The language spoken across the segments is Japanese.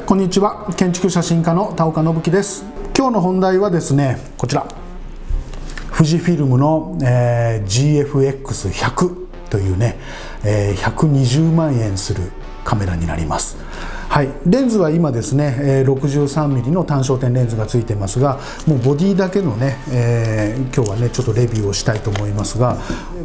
こんにちは。建築写真家の田岡信樹です。今日の本題はですね、こちら富士フィルムの、GFX100 というね、120万円するカメラになります。はい、レンズは今ですね 63mm の単焦点レンズがついてますが、もうボディだけのね、今日はねちょっとレビューをしたいと思いますが、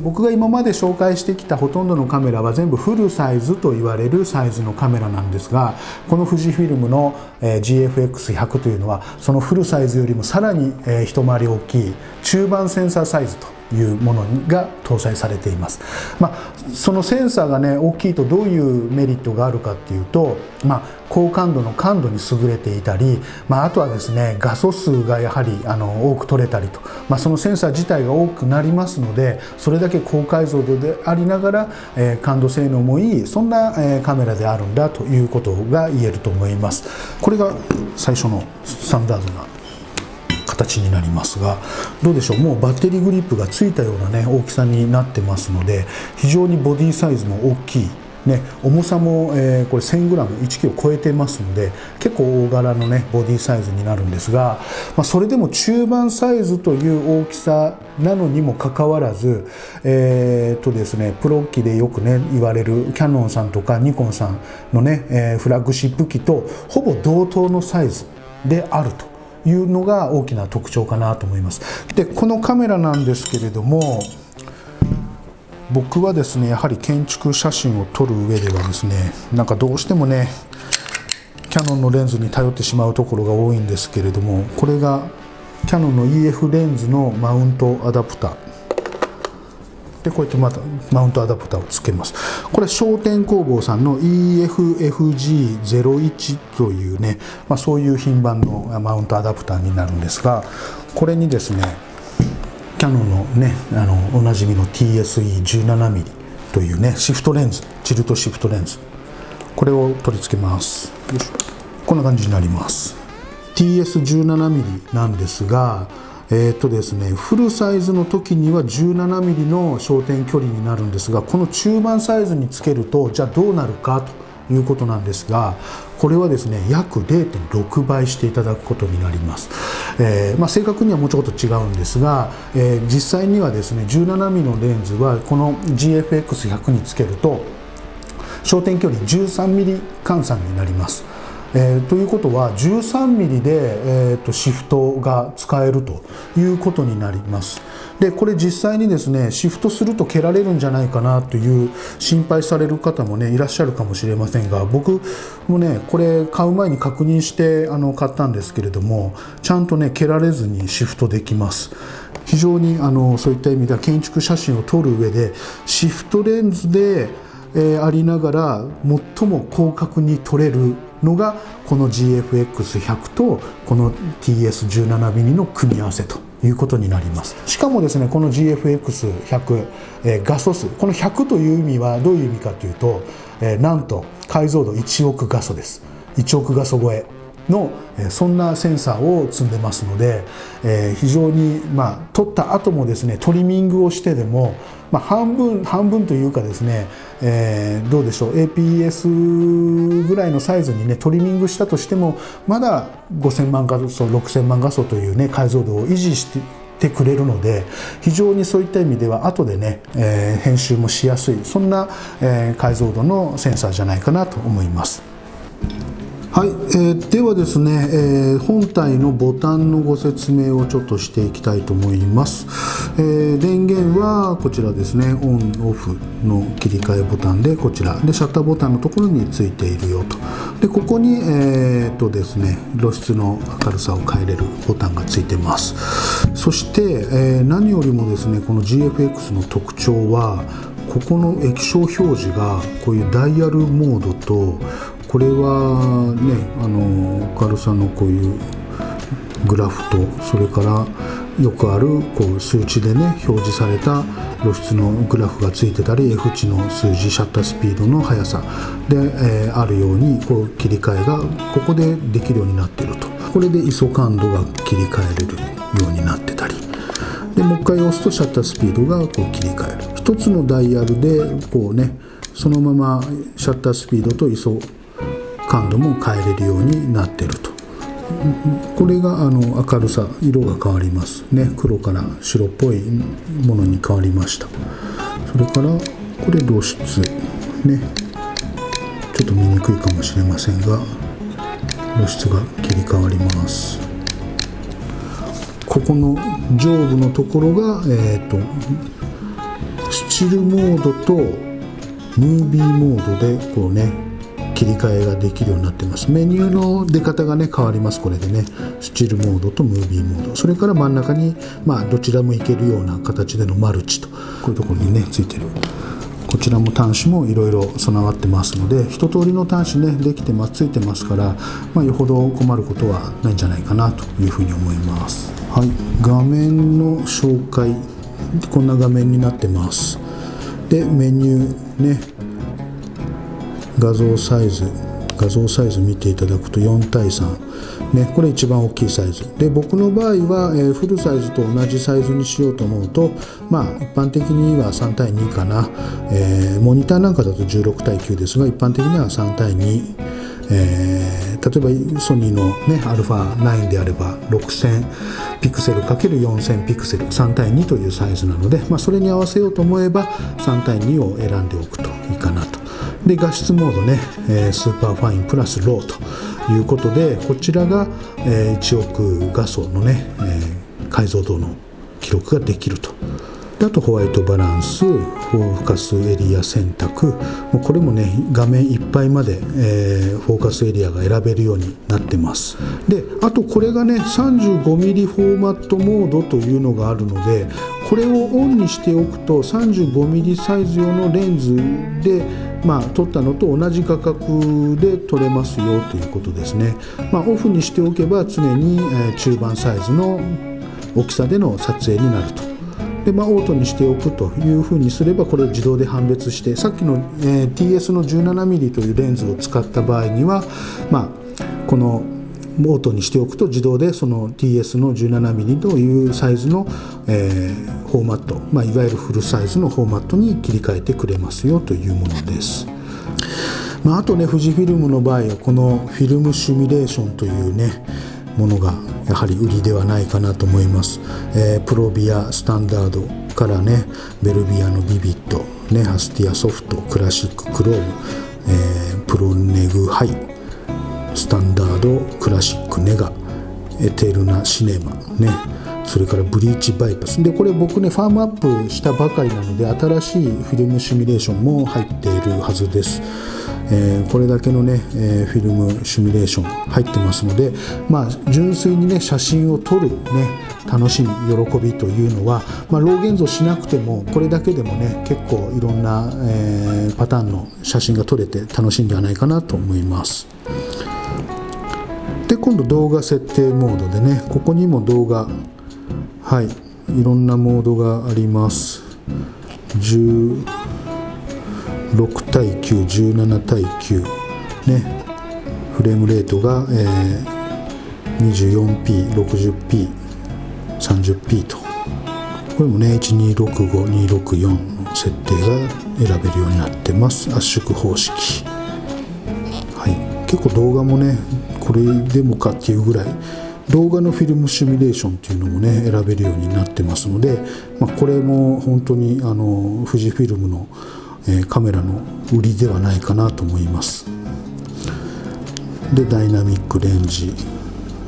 僕が今まで紹介してきたほとんどのカメラは全部フルサイズと言われるサイズのカメラなんですが、この富士フィルムの GFX100 というのはそのフルサイズよりもさらに一回り大きい中盤センサーサイズというものが搭載されています。そのセンサーがね大きいとどういうメリットがあるかっていうと、高感度の感度に優れていたり、あとはですね画素数がやはり多く撮れたりと、そのセンサー自体が多くなりますので、それだけ高解像度でありながら、感度性能もいい、そんな、カメラであるんだということが言えると思います。これが最初のスタンダードな形になりますが、どうでしょう。もうバッテリーグリップがついたようなね大きさになってますので、非常にボディサイズも大きいね、重さも、これ 1000g1kg 超えてますので、結構大柄のねボディサイズになるんですが、それでも中盤サイズという大きさなのにもかかわらず、ですね、プロ機でよくね言われるキヤノンさんとかニコンさんのね、フラッグシップ機とほぼ同等のサイズであるというのが大きな特徴かなと思います。でこのカメラなんですけれども、僕はですねやはり建築写真を撮る上ではですね、どうしてもねキヤノンのレンズに頼ってしまうところが多いんですけれども、これがキヤノンの EF レンズのマウントアダプターで、こうやってまたマウントアダプターをつけます。これ商店工房さんの EFFG01 というね、そういう品番のマウントアダプターになるんですが、これにですねキヤノンのねおなじみの TSE17mm というねシフトレンズ、チルトシフトレンズ、これを取り付けます。こんな感じになります。 TS17mm なんですが、ですね、フルサイズの時には 17mm の焦点距離になるんですが、この中盤サイズにつけるとじゃあどうなるかということなんですが、これはですね約 0.6 倍していただくことになります。正確にはもうちょっと違うんですが、実際にはですね 17mm のレンズはこの GFX100 につけると焦点距離 13mm 換算になります。ということは 13mm で、シフトが使えるということになります。でこれ実際にですねシフトすると蹴られるんじゃないかなという心配される方もねいらっしゃるかもしれませんが、僕もねこれ買う前に確認して買ったんですけれども、ちゃんとね蹴られずにシフトできます。非常にそういった意味では建築写真を撮る上でシフトレンズでありながら最も広角に撮れるのがこの GFX100 とこの TS17mm の組み合わせということになります。しかもですねこの GFX100、画素数、この100という意味はどういう意味かというと、なんと解像度1億画素です。1億画素超えのそんなセンサーを積んでますので、非常に撮った後もですねトリミングをしてでも、半分というかですね、どうでしょう、 APS ぐらいのサイズにねトリミングしたとしてもまだ5000万画素6000万画素というね解像度を維持してくれるので、非常にそういった意味では後でね、編集もしやすい、そんな、解像度のセンサーじゃないかなと思います。はい、ではですね、本体のボタンのご説明をちょっとしていきたいと思います。電源はこちらですね、オンオフの切り替えボタンで、こちらでシャッターボタンのところについているよと。でここにですね露出の明るさを変えれるボタンがついてます。そして、何よりもですねこの GFX の特徴はここの液晶表示がこういうダイヤルモードと、これはね明るさのこういうグラフと、それからよくあるこう数値でね表示された露出のグラフがついてたり、 F 値の数字、シャッタースピードの速さで、あるようにこう切り替えがここでできるようになっていると。これで ISO 感度が切り替えれるようになってたりで、もう一回押すとシャッタースピードがこう切り替える。一つのダイヤルでこうねそのままシャッタースピードと ISO 感度も変えれるようになっていると。これが明るさ、色が変わりますね。黒から白っぽいものに変わりました。それからこれ露出ね、ちょっと見にくいかもしれませんが露出が切り替わります。ここの上部のところが、スチルモードとムービーモードでこうね切り替えができるようになっています。メニューの出方がね変わります。これでねスチルモードとムービーモード、それから真ん中にどちらもいけるような形でのマルチと、こういうところにねついてる。こちらも端子もいろいろ備わってますので、一通りの端子ねできてます、ついてますから、よほど困ることはないんじゃないかなというふうに思います。はい、画面の紹介、こんな画面になってます。でメニューね、画像サイズ見ていただくと4対3、ね、これ一番大きいサイズで、僕の場合は、フルサイズと同じサイズにしようと思うと、一般的には3対2かな、モニターなんかだと16対9ですが、一般的には3対2、例えばソニーの、ね、α9 であれば6000ピクセル ×4000 ピクセル3対2というサイズなので、それに合わせようと思えば3対2を選んでおくといいかなと。で画質モードね、スーパーファインプラスローということで、こちらが、1億画素のね、解像度の記録ができると。であとホワイトバランス、フォーカスエリア選択、もうこれもね画面いっぱいまで、フォーカスエリアが選べるようになってます。であとこれがね 35mm フォーマットモードというのがあるので、これをオンにしておくと 35mm サイズ用のレンズで撮ったのと同じ画角で撮れますよということですね。オフにしておけば常に、中盤サイズの大きさでの撮影になると。でオートにしておくというふうにすれば、これを自動で判別して、さっきの、TS の 17mm というレンズを使った場合には、このオートにしておくと自動でその TS の 17mm というサイズの、フォーマット、いわゆるフルサイズのフォーマットに切り替えてくれますよというものです。あとね、富士フィルムの場合はこのフィルムシミュレーションというねものがやはり売りではないかなと思います。プロビアスタンダードからね、ベルビアのビビット、ね、ハスティアソフト、クラシッククローム、プロネグハイ、スタンダードクラシックネガ、エテルナシネマね、それからブリーチバイパスで、これ僕ねファームアップしたばかりなので新しいフィルムシミュレーションも入っているはずです。これだけのね、フィルムシミュレーション入ってますので、純粋にね写真を撮るね楽しみ喜びというのは、ロー現像しなくてもこれだけでもね結構いろんな、パターンの写真が撮れて楽しいんではないかなと思います。で今度動画設定モードでね、ここにも動画、いろんなモードがあります。16対9、17対9ね、フレームレートが、24p、60p、30p と、これもね1265、264の設定が選べるようになってます。圧縮方式、結構動画もねこれでもかっていうぐらい動画のフィルムシミュレーションっていうのもね選べるようになってますので、これも本当に富士フィルムのカメラの売りではないかなと思います。でダイナミックレンジ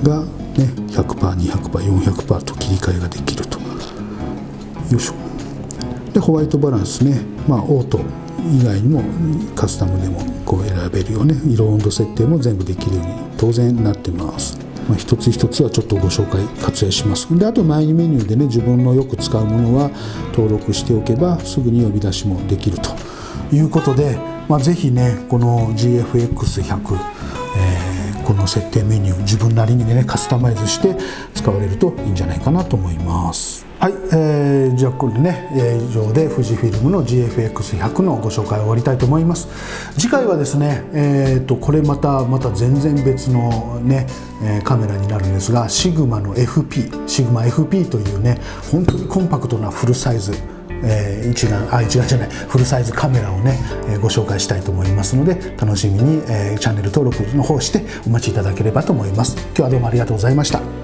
が、ね、100%、200%、400% と切り替えができると。よいしょ。でホワイトバランスね、オート以外にもカスタムでもこう選べるようね、色温度設定も全部できるように当然なってます。一つ一つはちょっとご紹介割愛します。であと前にメニューでね自分のよく使うものは登録しておけばすぐに呼び出しもできるということで、ぜひねこの GFX100、この設定メニュー自分なりにねカスタマイズして使われるといいんじゃないかなと思います。じゃあこれでね、以上で富士フィルムの GFX100 のご紹介を終わりたいと思います。次回はですね、これまた全然別のね、カメラになるんですが、シグマの FP というね本当にコンパクトなフルサイズ、一眼じゃないフルサイズカメラをね、ご紹介したいと思いますので、楽しみに、チャンネル登録の方してお待ちいただければと思います。今日はどうもありがとうございました。